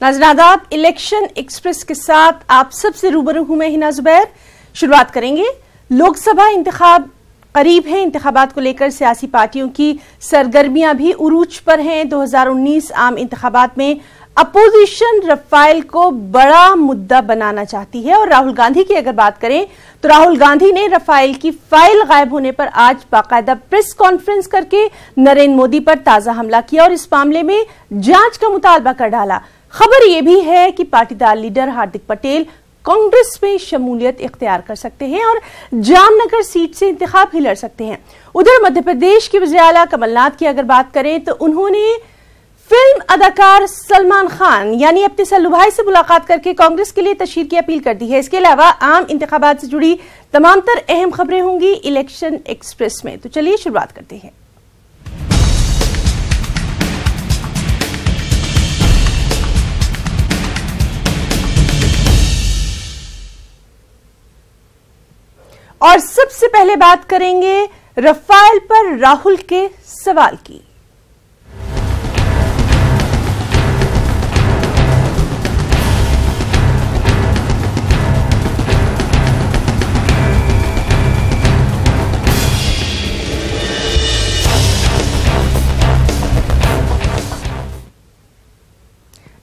नाज़रीन आदाब, election express के साथ आप सबसे रूबरू हूं मैं हिना जुबैर। शुरुआत करेंगे। लोकसभा इंतखाब करीब है। इंतखाबात को लेकर सियासी पार्टियों की सरगर्मियां भी उरूज पर हैं। 2019 आम इंतखाबात में अपोजिशन रफाइल को बड़ा मुद्दा बनाना चाहती है और राहुल गांधी की अगर बात करें तो राहुल गांधी ने रफाइल की फाइल गायब होने पर आज बाकायदा प्रेस कॉन्फ्रेंस करके नरेंद्र मोदी पर ताजा हमला किया और इस मामले में जांच का मुतालबा कर डाला। खबर यह भी है कि पाटीदार लीडर हार्दिक पटेल कांग्रेस में शमूलियत इख्तियार कर सकते हैं और जामनगर सीट से इंतखाब ही लड़ सकते हैं। उधर मध्य प्रदेश के वज़ीर आला कमलनाथ की अगर बात करें तो उन्होंने फिल्म अदाकार सलमान खान यानी अपने सल्लू भाई से मुलाकात करके कांग्रेस के लिए तशहीर की अपील कर दी है। इसके अलावा आम इंतखाबात से जुड़ी तमाम तर अहम खबरें होंगी इलेक्शन एक्सप्रेस में। तो चलिए शुरुआत करते हैं। और सबसे पहले बात करेंगे रफाइल पर राहुल के सवाल की।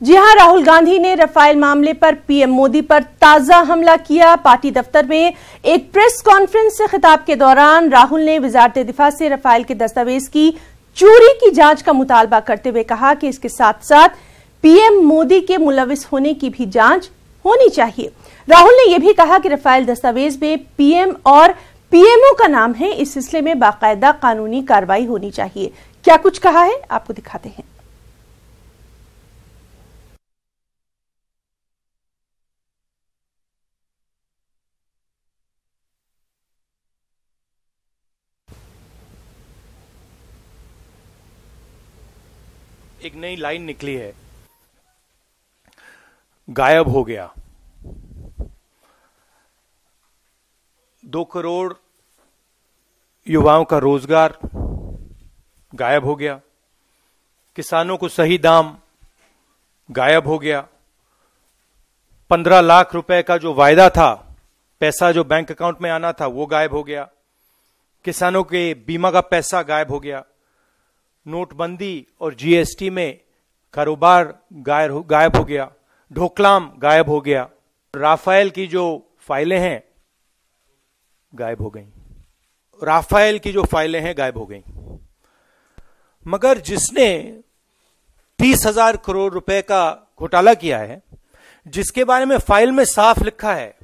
जी हां, राहुल गांधी ने रफाइल मामले पर पीएम मोदी पर ताजा हमला किया। पार्टी दफ्तर में एक प्रेस कॉन्फ्रेंस से खिताब के दौरान राहुल ने वजारत दिफा से रफाइल के दस्तावेज की चोरी की जांच का मुतालबा करते हुए कहा कि इसके साथ साथ पीएम मोदी के मुलविस होने की भी जांच होनी चाहिए। राहुल ने यह भी कहा कि रफाइल दस्तावेज में पीएम और पीएमओ का नाम है। इस सिलसिले में बाकायदा कानूनी कार्रवाई होनी चाहिए। क्या कुछ कहा है आपको दिखाते हैं। एक नई लाइन निकली है, गायब हो गया। 2 करोड़ युवाओं का रोजगार गायब हो गया। किसानों को सही दाम गायब हो गया। 15 लाख रुपए का जो वायदा था, पैसा जो बैंक अकाउंट में आना था, वो गायब हो गया। किसानों के बीमा का पैसा गायब हो गया। नोटबंदी और जीएसटी में कारोबार गायब हो गया। ढोकलाम गायब हो गया। राफेल की जो फाइलें हैं गायब हो गई। राफेल की जो फाइलें हैं गायब हो गई। मगर जिसने 30,000 करोड़ रुपए का घोटाला किया है, जिसके बारे में फाइल में साफ लिखा है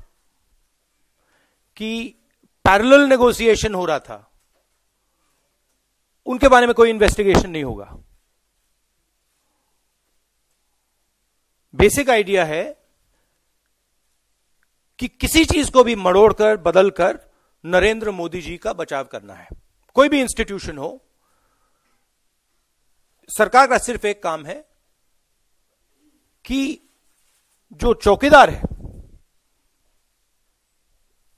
कि पैरेलल नेगोशिएशन हो रहा था, उनके बारे में कोई इन्वेस्टिगेशन नहीं होगा। बेसिक आइडिया है कि किसी चीज को भी मड़ोड़कर बदलकर नरेंद्र मोदी जी का बचाव करना है। कोई भी इंस्टीट्यूशन हो, सरकार का सिर्फ एक काम है कि जो चौकीदार है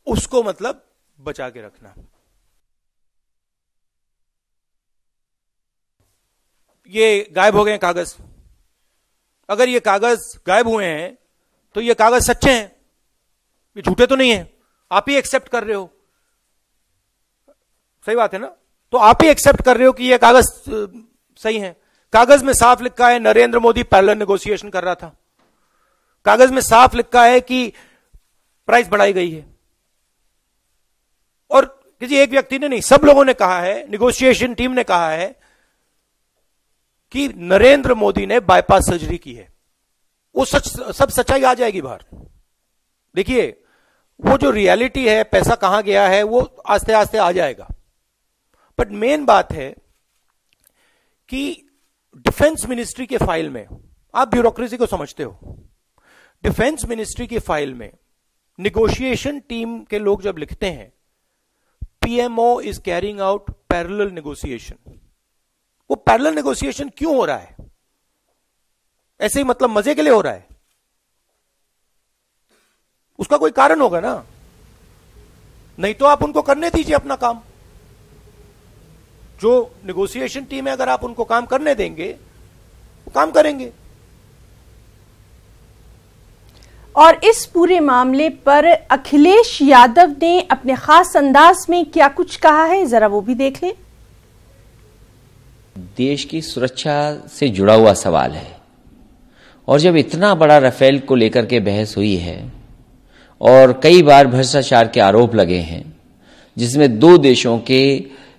उसको मतलब बचा के रखना। ये गायब हो गए कागज। अगर ये कागज गायब हुए हैं तो ये कागज सच्चे हैं, ये झूठे तो नहीं है। आप ही एक्सेप्ट कर रहे हो, सही बात है ना? तो आप ही एक्सेप्ट कर रहे हो कि ये कागज सही है। कागज में साफ लिखा है नरेंद्र मोदी पैरेलल नेगोशिएशन कर रहा था। कागज में साफ लिखा है कि प्राइस बढ़ाई गई है। और किसी एक व्यक्ति ने नहीं, सब लोगों ने कहा है, नेगोशिएशन टीम ने कहा है कि नरेंद्र मोदी ने बाईपास सर्जरी की है। वो सब सच्चाई आ जाएगी बाहर। देखिए, वो जो रियलिटी है, पैसा कहां गया है, वो आस्ते आस्ते आ जाएगा। बट मेन बात है कि डिफेंस मिनिस्ट्री के फाइल में, आप ब्यूरोक्रेसी को समझते हो, डिफेंस मिनिस्ट्री की फाइल में निगोशिएशन टीम के लोग जब लिखते हैं PMO is carrying out parallel negotiation, वो पैरेलल नेगोशिएशन क्यों हो रहा है? ऐसे ही मतलब मजे के लिए हो रहा है? उसका कोई कारण होगा ना। नहीं तो आप उनको करने दीजिए अपना काम। जो निगोशिएशन टीम है, अगर आप उनको काम करने देंगे वो काम करेंगे। और इस पूरे मामले पर अखिलेश यादव ने अपने खास अंदाज में क्या कुछ कहा है, जरा वो भी देख लें। देश की सुरक्षा से जुड़ा हुआ सवाल है और जब इतना बड़ा राफेल को लेकर के बहस हुई है और कई बार भ्रष्टाचार के आरोप लगे हैं, जिसमें दो देशों के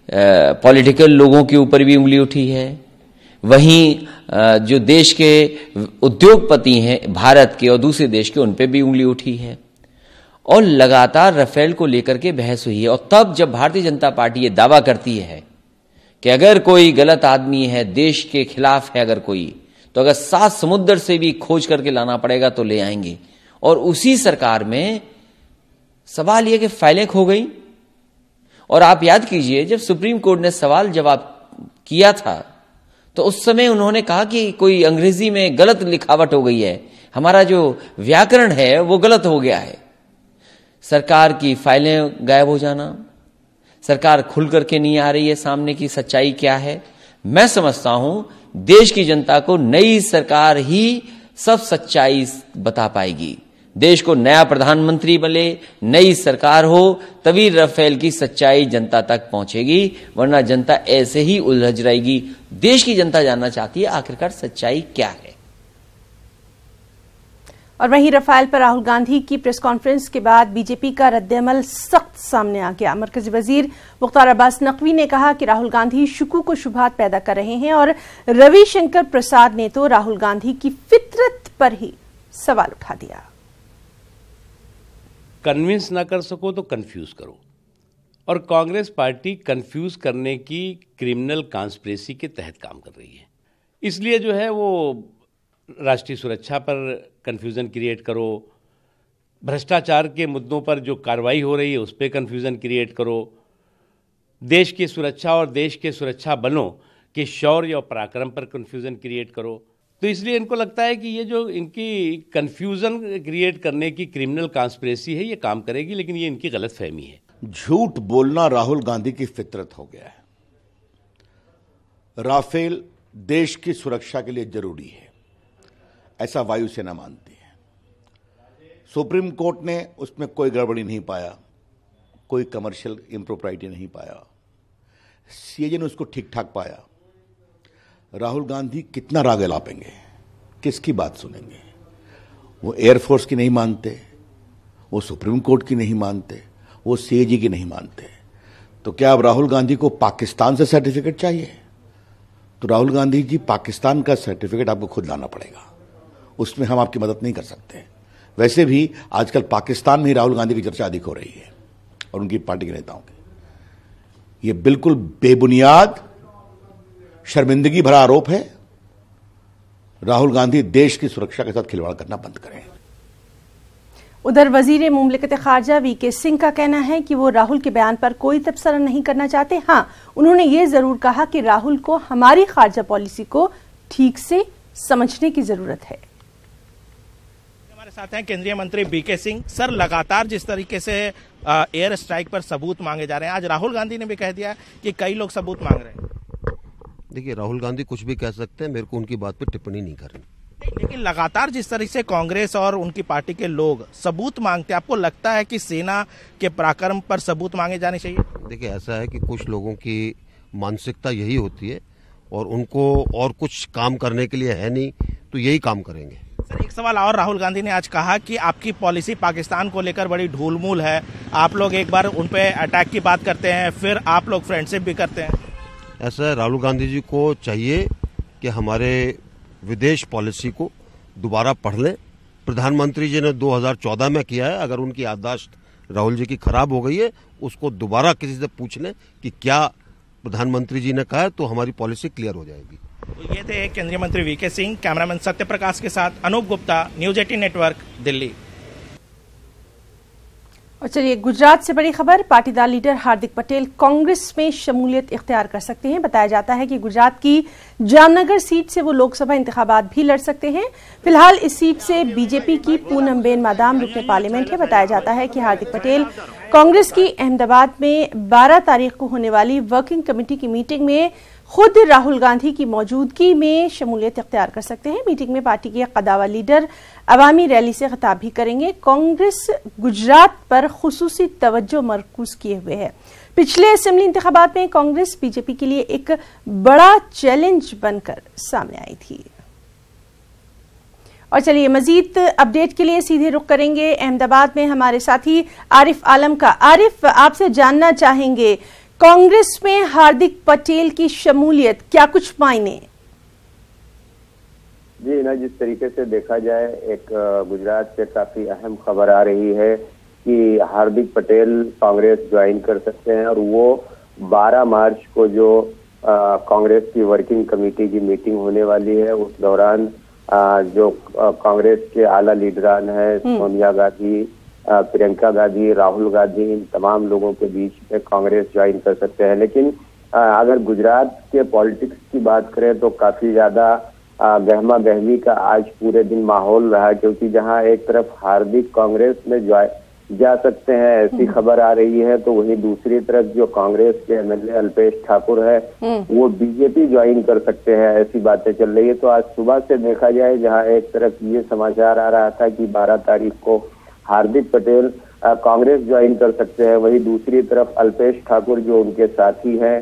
पॉलिटिकल लोगों के ऊपर भी उंगली उठी है, वहीं जो देश के उद्योगपति हैं भारत के और दूसरे देश के, उन पे भी उंगली उठी है और लगातार राफेल को लेकर के बहस हुई है। और तब जब भारतीय जनता पार्टी ये दावा करती है कि अगर कोई गलत आदमी है, देश के खिलाफ है अगर कोई, तो अगर 7 समुद्र से भी खोज करके लाना पड़ेगा तो ले आएंगे, और उसी सरकार में सवाल यह कि फाइलें खो गई। और आप याद कीजिए जब सुप्रीम कोर्ट ने सवाल जवाब किया था तो उस समय उन्होंने कहा कि कोई अंग्रेजी में गलत लिखावट हो गई है, हमारा जो व्याकरण है वो गलत हो गया है। सरकार की फाइलें गायब हो जाना, सरकार खुल करके नहीं आ रही है सामने की सच्चाई क्या है। मैं समझता हूं देश की जनता को नई सरकार ही सब सच्चाई बता पाएगी। देश को नया प्रधानमंत्री मिले, नई सरकार हो, तभी राफेल की सच्चाई जनता तक पहुंचेगी, वरना जनता ऐसे ही उलझ रहेगी। देश की जनता जानना चाहती है आखिरकार सच्चाई क्या है। और वहीं राफेल पर राहुल गांधी की प्रेस कॉन्फ्रेंस के बाद बीजेपी का रद्देअमल सख्त सामने आ गया। मरकजी वजीर मुख्तार अब्बास नकवी ने कहा कि राहुल गांधी शुकूक व शुबहात पैदा कर रहे हैं और रविशंकर प्रसाद ने तो राहुल गांधी की फितरत पर ही सवाल उठा दिया। कन्विंस ना कर सको तो कंफ्यूज करो, और कांग्रेस पार्टी कंफ्यूज करने की क्रिमिनल कॉन्स्पिरेसी के तहत काम कर रही है। इसलिए जो है वो राष्ट्रीय सुरक्षा पर कंफ्यूजन क्रिएट करो, भ्रष्टाचार के मुद्दों पर जो कार्रवाई हो रही है उस पर कंफ्यूजन क्रिएट करो, देश की सुरक्षा और देश के सुरक्षा बलों के शौर्य और पराक्रम पर कंफ्यूजन क्रिएट करो। तो इसलिए इनको लगता है कि ये जो इनकी कंफ्यूजन क्रिएट करने की क्रिमिनल कॉन्स्पिरेसी है ये काम करेगी, लेकिन ये इनकी गलतफहमी है। झूठ बोलना राहुल गांधी की फितरत हो गया है। राफेल देश की सुरक्षा के लिए जरूरी है, ऐसा वायुसेना मानती है। सुप्रीम कोर्ट ने उसमें कोई गड़बड़ी नहीं पाया, कोई कमर्शियल इम्प्रोप्राइटी नहीं पाया, सीएजी ने उसको ठीक ठाक पाया। राहुल गांधी कितना राग लापेंगे, किसकी बात सुनेंगे? वो एयरफोर्स की नहीं मानते, वो सुप्रीम कोर्ट की नहीं मानते, वो सीएजी की नहीं मानते। तो क्या अब राहुल गांधी को पाकिस्तान से सर्टिफिकेट चाहिए? तो राहुल गांधी जी, पाकिस्तान का सर्टिफिकेट आपको खुद लाना पड़ेगा, उसमें हम आपकी मदद नहीं कर सकते। वैसे भी आजकल पाकिस्तान में ही राहुल गांधी की चर्चा अधिक हो रही है और उनकी पार्टी के नेताओं की। ये बिल्कुल बेबुनियाद, शर्मिंदगी भरा आरोप है। राहुल गांधी देश की सुरक्षा के साथ खिलवाड़ करना बंद करें। उधर वजीर मुमलिकत खारजा वीके सिंह का कहना है कि वो राहुल के बयान पर कोई तबसरा नहीं करना चाहते। हाँ, उन्होंने ये जरूर कहा कि राहुल को हमारी खारजा पॉलिसी को ठीक से समझने की जरूरत है। हमारे साथ हैं केंद्रीय मंत्री वीके सिंह। सर, लगातार जिस तरीके से एयर स्ट्राइक पर सबूत मांगे जा रहे हैं, आज राहुल गांधी ने भी कह दिया कि कई लोग सबूत मांग रहे हैं। देखिए, राहुल गांधी कुछ भी कह सकते हैं, मेरे को उनकी बात पर टिप्पणी नहीं करनी। लेकिन लगातार जिस तरह से कांग्रेस और उनकी पार्टी के लोग सबूत मांगते हैं, आपको लगता है कि सेना के पराक्रम पर सबूत मांगे जाने चाहिए? देखिए, ऐसा है कि कुछ लोगों की मानसिकता यही होती है और उनको और कुछ काम करने के लिए है नहीं, तो यही काम करेंगे। सर, एक सवाल और, राहुल गांधी ने आज कहा कि आपकी पॉलिसी पाकिस्तान को लेकर बड़ी ढूलमूल है। आप लोग एक बार उन पे अटैक की बात करते हैं, फिर आप लोग फ्रेंडशिप भी करते हैं। ऐसा है, राहुल गांधी जी को चाहिए कि हमारे विदेश पॉलिसी को दोबारा पढ़ लें। प्रधानमंत्री जी ने 2014 में किया है, अगर उनकी याददाश्त राहुल जी की खराब हो गई है, उसको दोबारा किसी से पूछ लें कि क्या प्रधानमंत्री जी ने कहा है, तो हमारी पॉलिसी क्लियर हो जाएगी। तो ये थे केंद्रीय मंत्री वीके सिंह। कैमरामैन सत्य प्रकाश के साथ अनूप गुप्ता, न्यूज 18 नेटवर्क, दिल्ली। और चलिए, गुजरात से बड़ी खबर। पाटीदार लीडर हार्दिक पटेल कांग्रेस में शमूलियत इख्तियार कर सकते हैं। बताया जाता है कि गुजरात की जामनगर सीट से वो लोकसभा इंतखाबात भी लड़ सकते हैं। फिलहाल इस सीट से बीजेपी की पूनमबेन मादाम रुकने पार्लियामेंट है। बताया जाता है कि हार्दिक पटेल कांग्रेस की अहमदाबाद में 12 तारीख को होने वाली वर्किंग कमेटी की मीटिंग में खुद राहुल गांधी की मौजूदगी में शमूलियत इख्तियार कर सकते हैं। मीटिंग में पार्टी के कदावर लीडर अवामी रैली से खिताब भी करेंगे। कांग्रेस गुजरात पर खुसूसी तवज्जो मरकूज किए हुए है। पिछले असेंबली इंतखाबात में कांग्रेस बीजेपी के लिए एक बड़ा चैलेंज बनकर सामने आई थी। और चलिए मजीद अपडेट के लिए सीधे रुख करेंगे अहमदाबाद में हमारे साथी आरिफ आलम का। आरिफ, आपसे जानना चाहेंगे कांग्रेस में हार्दिक पटेल की शमूलियत क्या कुछ मायने? जी ना, जिस तरीके से देखा जाए एक गुजरात से काफी अहम खबर आ रही है कि हार्दिक पटेल कांग्रेस ज्वाइन कर सकते हैं और वो 12 मार्च को जो कांग्रेस की वर्किंग कमेटी की मीटिंग होने वाली है उस दौरान जो कांग्रेस के आला लीडरान है सोनिया गांधी, प्रियंका गांधी, राहुल गांधी, इन तमाम लोगों के बीच में कांग्रेस ज्वाइन कर सकते हैं। लेकिन अगर गुजरात के पॉलिटिक्स की बात करें तो काफी ज्यादा गहमा गहमी का आज पूरे दिन माहौल रहा, क्योंकि जहां एक तरफ हार्दिक कांग्रेस में जा सकते हैं ऐसी खबर आ रही है, तो वहीं दूसरी तरफ जो कांग्रेस के एमएलए अल्पेश ठाकुर है वो बीजेपी ज्वाइन कर सकते हैं ऐसी बातें चल रही है। तो आज सुबह से देखा जाए जहां एक तरफ ये समाचार आ रहा था कि 12 तारीख को हार्दिक पटेल कांग्रेस ज्वाइन कर सकते हैं, वहीं दूसरी तरफ अल्पेश ठाकुर जो उनके साथी हैं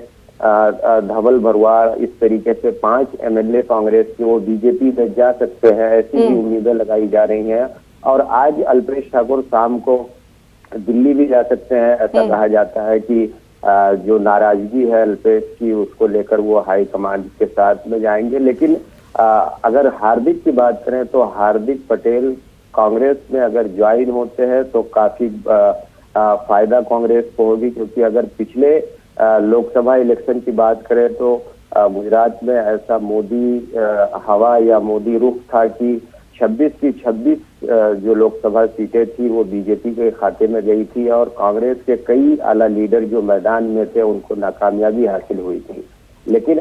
धवल भरवाड़, इस तरीके से 5 एमएलए कांग्रेस के वो बीजेपी में जा सकते हैं ऐसी भी उम्मीदें लगाई जा रही हैं। और आज अल्पेश ठाकुर शाम को दिल्ली भी जा सकते हैं। ऐसा कहा जाता है कि जो नाराजगी है अल्पेश की उसको लेकर वो हाई कमांड के साथ में जाएंगे। लेकिन अगर हार्दिक की बात करें तो हार्दिक पटेल कांग्रेस में अगर ज्वाइन होते हैं तो काफी फायदा कांग्रेस को होगी, क्योंकि अगर पिछले लोकसभा इलेक्शन की बात करें तो गुजरात में ऐसा मोदी हवा या मोदी रुख था कि 26 की 26 जो लोकसभा सीटें थी वो बीजेपी के खाते में गई थी और कांग्रेस के कई आला लीडर जो मैदान में थे उनको नाकामयाबी हासिल हुई थी। लेकिन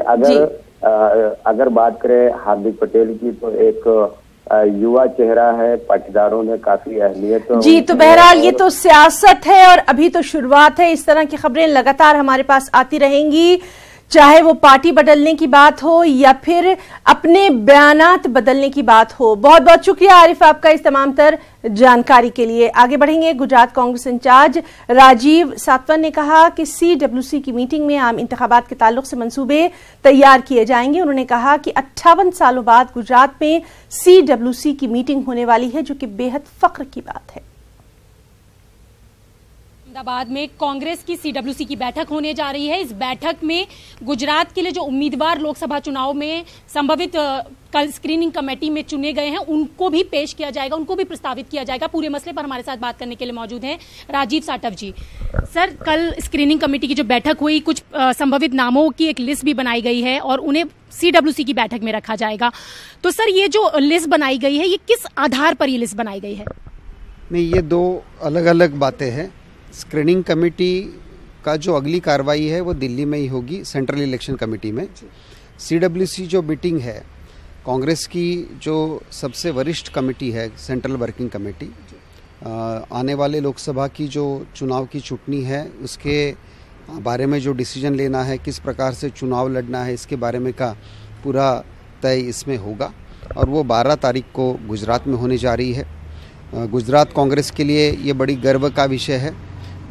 अगर बात करें हार्दिक पटेल की तो एक युवा चेहरा है, पाटीदारों ने काफी अहमियत जी। तो बहरहाल ये तो सियासत है और अभी तो शुरुआत है। इस तरह की खबरें लगातार हमारे पास आती रहेंगी, चाहे वो पार्टी बदलने की बात हो या फिर अपने बयानात बदलने की बात हो। बहुत बहुत शुक्रिया आरिफ आपका इस तमाम तर जानकारी के लिए। आगे बढ़ेंगे। गुजरात कांग्रेस इंचार्ज राजीव सातवन ने कहा कि CWC की मीटिंग में आम इंतखाबात के ताल्लुक से मंसूबे तैयार किए जाएंगे। उन्होंने कहा कि 58 सालों बाद गुजरात में CWC की मीटिंग होने वाली है, जो कि बेहद फख्र की बात है। अहमदाबाद में कांग्रेस की CWC की बैठक होने जा रही है। इस बैठक में गुजरात के लिए जो उम्मीदवार लोकसभा चुनाव में संभावित कल स्क्रीनिंग कमेटी में चुने गए हैं उनको भी पेश किया जाएगा, उनको भी प्रस्तावित किया जाएगा। पूरे मसले पर हमारे साथ बात करने के लिए मौजूद हैं राजीव साटव जी। सर, कल स्क्रीनिंग कमेटी की जो बैठक हुई, कुछ संभावित नामों की एक लिस्ट भी बनाई गई है और उन्हें CWC की बैठक में रखा जाएगा। तो सर, ये जो लिस्ट बनाई गई है ये किस आधार पर ये लिस्ट बनाई गई है? नहीं, ये 2 अलग अलग बातें हैं। स्क्रीनिंग कमेटी का जो अगली कार्रवाई है वो दिल्ली में ही होगी, सेंट्रल इलेक्शन कमेटी में। CWC जो मीटिंग है कांग्रेस की, जो सबसे वरिष्ठ कमेटी है सेंट्रल वर्किंग कमेटी, आने वाले लोकसभा की जो चुनाव की छुटनी है उसके बारे में जो डिसीजन लेना है, किस प्रकार से चुनाव लड़ना है, इसके बारे में का पूरा तय इसमें होगा और वो 12 तारीख को गुजरात में होने जा रही है। गुजरात कांग्रेस के लिए ये बड़ी गर्व का विषय है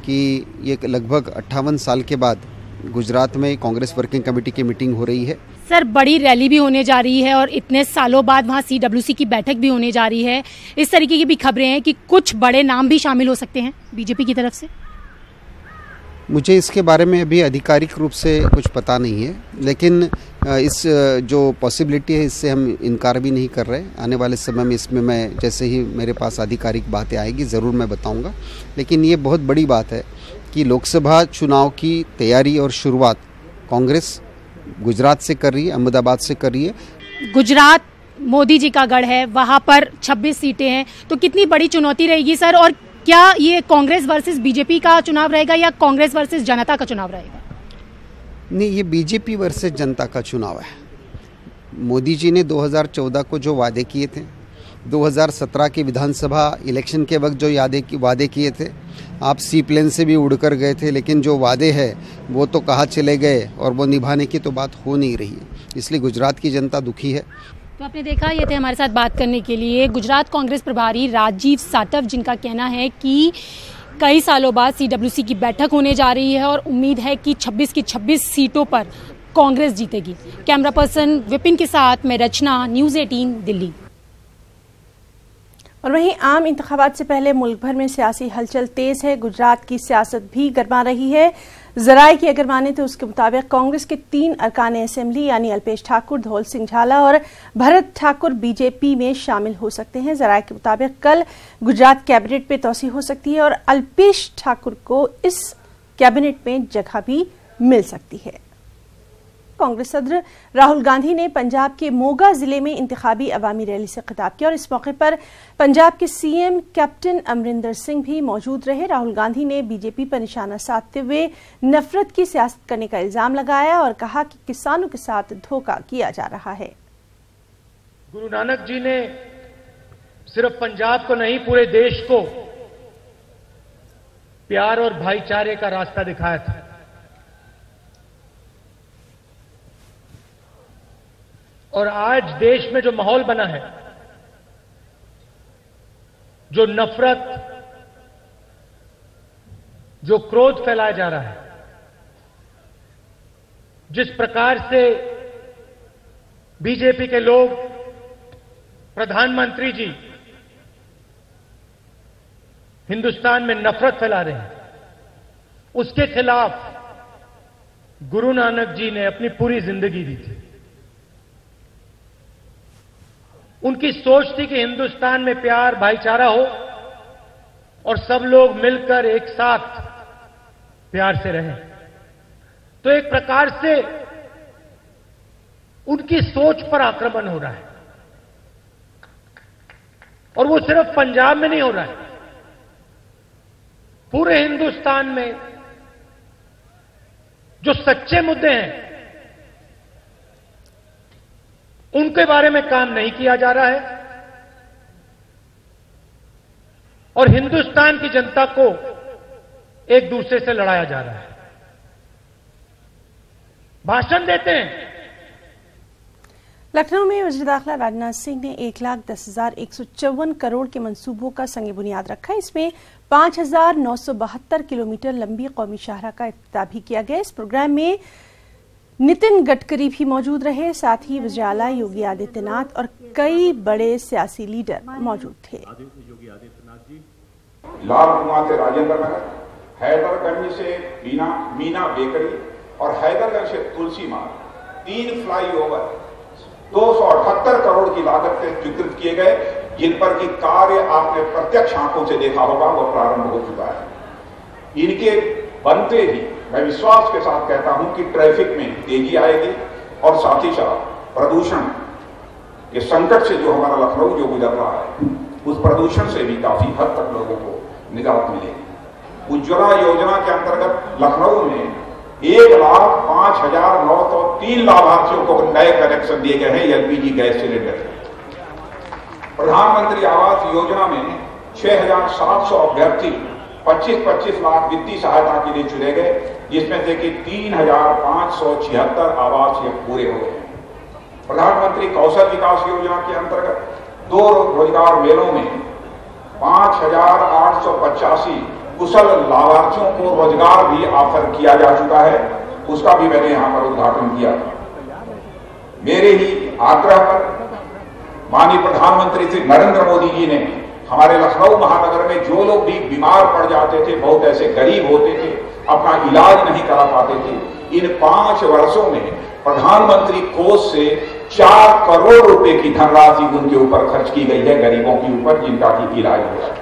कि ये लगभग 58 साल के बाद गुजरात में कांग्रेस वर्किंग कमेटी की मीटिंग हो रही है। सर, बड़ी रैली भी होने जा रही है और इतने सालों बाद वहाँ CWC की बैठक भी होने जा रही है। इस तरीके की भी खबरें हैं कि कुछ बड़े नाम भी शामिल हो सकते हैं बीजेपी की तरफ से। मुझे इसके बारे में अभी आधिकारिक रूप से कुछ पता नहीं है, लेकिन इस जो पॉसिबिलिटी है इससे हम इनकार भी नहीं कर रहे। आने वाले समय में इसमें मैं जैसे ही मेरे पास आधिकारिक बातें आएगी ज़रूर मैं बताऊंगा। लेकिन ये बहुत बड़ी बात है कि लोकसभा चुनाव की तैयारी और शुरुआत कांग्रेस गुजरात से कर रही है, अहमदाबाद से कर रही है। गुजरात मोदी जी का गढ़ है, वहाँ पर 26 सीटें हैं, तो कितनी बड़ी चुनौती रहेगी सर? और क्या ये कांग्रेस वर्सेस बीजेपी का चुनाव रहेगा या कांग्रेस वर्सेस जनता का चुनाव रहेगा? नहीं, ये बीजेपी वर्सेस जनता का चुनाव है। मोदी जी ने 2014 को जो वादे किए थे 2017 के विधानसभा इलेक्शन के वक्त जो वादे किए थे, आप सी प्लेन से भी उड़कर गए थे, लेकिन जो वादे हैं वो तो कहाँ चले गए और वो निभाने की तो बात हो नहीं रही है। इसलिए गुजरात की जनता दुखी है। तो आपने देखा, ये थे हमारे साथ बात करने के लिए गुजरात कांग्रेस प्रभारी राजीव सातव, जिनका कहना है कि कई सालों बाद CWC की बैठक होने जा रही है और उम्मीद है कि 26 की 26 सीटों पर कांग्रेस जीतेगी। कैमरा पर्सन विपिन के साथ मैं रचना, न्यूज़ 18 दिल्ली। और वहीं आम इंतखाबात से पहले मुल्क भर में सियासी हलचल तेज है। गुजरात की सियासत भी गरमा रही है। जराये की अगर माने तो उसके मुताबिक कांग्रेस के 3 अरकान असेंबली यानी अल्पेश ठाकुर, धौल सिंह झाला और भरत ठाकुर बीजेपी में शामिल हो सकते हैं। जराये के मुताबिक कल गुजरात कैबिनेट पे तोसी हो सकती है और अल्पेश ठाकुर को इस कैबिनेट में जगह भी मिल सकती है। कांग्रेस सदर राहुल गांधी ने पंजाब के मोगा जिले में इंतखाबी अवामी रैली से खिताब किया और इस मौके पर पंजाब के CM कैप्टन अमरिंदर सिंह भी मौजूद रहे। राहुल गांधी ने बीजेपी पर निशाना साधते हुए नफरत की सियासत करने का इल्जाम लगाया और कहा कि किसानों के साथ धोखा किया जा रहा है। गुरु नानक जी ने सिर्फ पंजाब को नहीं, पूरे देश को प्यार और भाईचारे का रास्ता दिखाया था। और आज देश में जो माहौल बना है, जो नफरत, जो क्रोध फैलाया जा रहा है, जिस प्रकार से बीजेपी के लोग, प्रधानमंत्री जी हिंदुस्तान में नफरत फैला रहे हैं, उसके खिलाफ गुरु नानक जी ने अपनी पूरी जिंदगी दी थी। उनकी सोच थी कि हिंदुस्तान में प्यार, भाईचारा हो और सब लोग मिलकर एक साथ प्यार से रहें। तो एक प्रकार से उनकी सोच पर आक्रमण हो रहा है और वो सिर्फ पंजाब में नहीं हो रहा है, पूरे हिंदुस्तान में जो सच्चे मुद्दे हैं उनके बारे में काम नहीं किया जा रहा है और हिंदुस्तान की जनता को एक दूसरे से लड़ाया जा रहा है। भाषण देते हैं। लखनऊ में वज़ीर दाखिला राजनाथ सिंह ने 1,10,154 करोड़ के मंसूबों का संग बुनियाद रखा। इसमें 5,972 किलोमीटर लंबी कौमी शाहराह का इफ्तिताह भी किया गया। इस प्रोग्राम में नितिन गडकरी भी मौजूद रहे, साथ ही वज़ीर आला योगी आदित्यनाथ और कई बड़े सियासी लीडर मौजूद थे। लाल कुआं से राजेंद्र नगर, हैदरगंज से मीना बेकरी और हैदरगंज से तुलसी मार्ग 3 फ्लाईओवर 278 करोड़ की लागत से स्वीकृत किए गए, जिन पर की कार्य आपने प्रत्यक्ष आंखों से देखा होगा, वो प्रारंभ हो चुका है। इनके बनते ही मैं विश्वास के साथ कहता हूं कि ट्रैफिक में तेजी आएगी और साथ ही साथ प्रदूषण के संकट से जो हमारा लखनऊ जो गुजर रहा है, उस प्रदूषण से भी काफी हद तक लोगों को निजात मिलेगी। उज्ज्वला योजना के अंतर्गत लखनऊ में 1,05,903 लाभार्थियों को नए कनेक्शन दिए गए हैं LPG गैस सिलेंडर। प्रधानमंत्री आवास योजना में 6,700 अभ्यर्थी 25-25 लाख वित्तीय सहायता के लिए चुने गए, जिसमें से कि 3,576 आवास ये पूरे हो गए। प्रधानमंत्री कौशल विकास योजना के अंतर्गत 2 रोजगार मेलों में 5,885 कुशल लाभार्थियों को रोजगार भी ऑफर किया जा चुका है, उसका भी मैंने यहां पर उद्घाटन किया। मेरे ही आग्रह पर माननीय प्रधानमंत्री श्री नरेंद्र मोदी जी ने हमारे लखनऊ महानगर में जो लोग भी बीमार पड़ जाते थे, बहुत ऐसे गरीब होते थे, अपना इलाज नहीं करा पाते थे, इन 5 वर्षों में प्रधानमंत्री कोष से 4 करोड़ रुपए की धनराशि उनके ऊपर खर्च की गई है, गरीबों के ऊपर, जिनका की इलाज हो रहा है।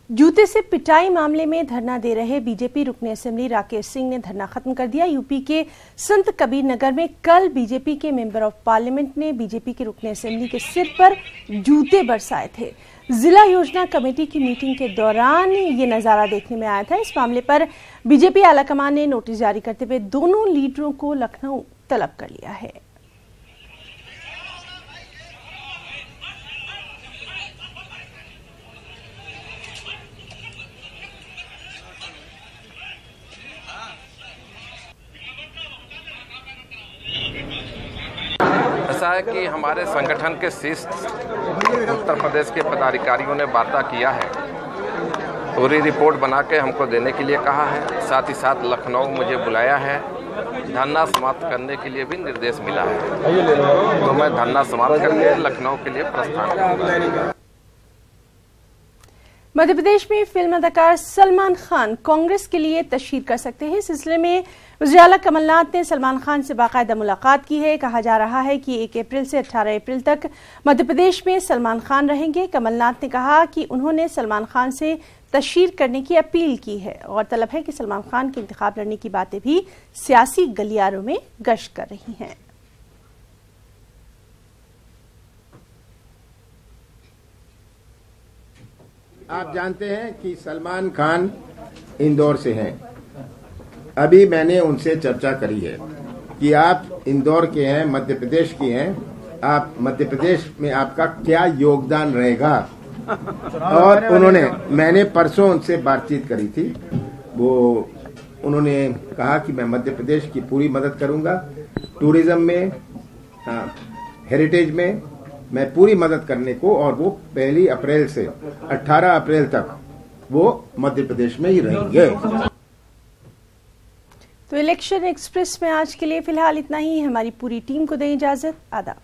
जूते से पिटाई मामले में धरना दे रहे बीजेपी रुकन असेंबली राकेश सिंह ने धरना खत्म कर दिया। यूपी के संत कबीर नगर में कल बीजेपी के मेंबर ऑफ पार्लियामेंट ने बीजेपी के रुकन असेंबली के सिर पर जूते बरसाए थे। जिला योजना कमेटी की मीटिंग के दौरान ये नजारा देखने में आया था। इस मामले पर बीजेपी आलाकमान ने नोटिस जारी करते हुए दोनों लीडरों को लखनऊ तलब कर लिया है। है कि हमारे संगठन के शीर्ष उत्तर प्रदेश के पदाधिकारियों ने वार्ता किया है, पूरी रिपोर्ट बना के हमको देने के लिए कहा है। साथ ही साथ लखनऊ मुझे बुलाया है, धरना समाप्त करने के लिए भी निर्देश मिला है, तो मैं धरना समाप्त करके लखनऊ के लिए प्रस्थान करूंगा। मध्य प्रदेश में फिल्म अदाकार सलमान खान कांग्रेस के लिए तशहीर कर सकते हैं। इस सिलसिले में वज़ीर आला कमलनाथ ने सलमान खान से बाकायदा मुलाकात की है। कहा जा रहा है कि 1 अप्रैल से 18 अप्रैल तक मध्य प्रदेश में सलमान खान रहेंगे। कमलनाथ ने कहा कि उन्होंने सलमान खान से तशहीर करने की अपील की है। गौरतलब है कि सलमान खान के इंतखाब लड़ने की बातें भी सियासी गलियारों में गश्त कर रही हैं। आप जानते हैं कि सलमान खान इंदौर से हैं। अभी मैंने उनसे चर्चा करी है कि आप इंदौर के हैं, मध्य प्रदेश के हैं, आप मध्य प्रदेश में आपका क्या योगदान रहेगा। और मैंने परसों उनसे बातचीत करी थी, उन्होंने कहा कि मैं मध्य प्रदेश की पूरी मदद करूंगा, टूरिज्म में, हेरिटेज में मैं पूरी मदद करने को, और वो 1 अप्रैल से 18 अप्रैल तक वो मध्य प्रदेश में ही रहेंगे। तो इलेक्शन एक्सप्रेस में आज के लिए फिलहाल इतना ही। हमारी पूरी टीम को दें इजाजत। आदाब।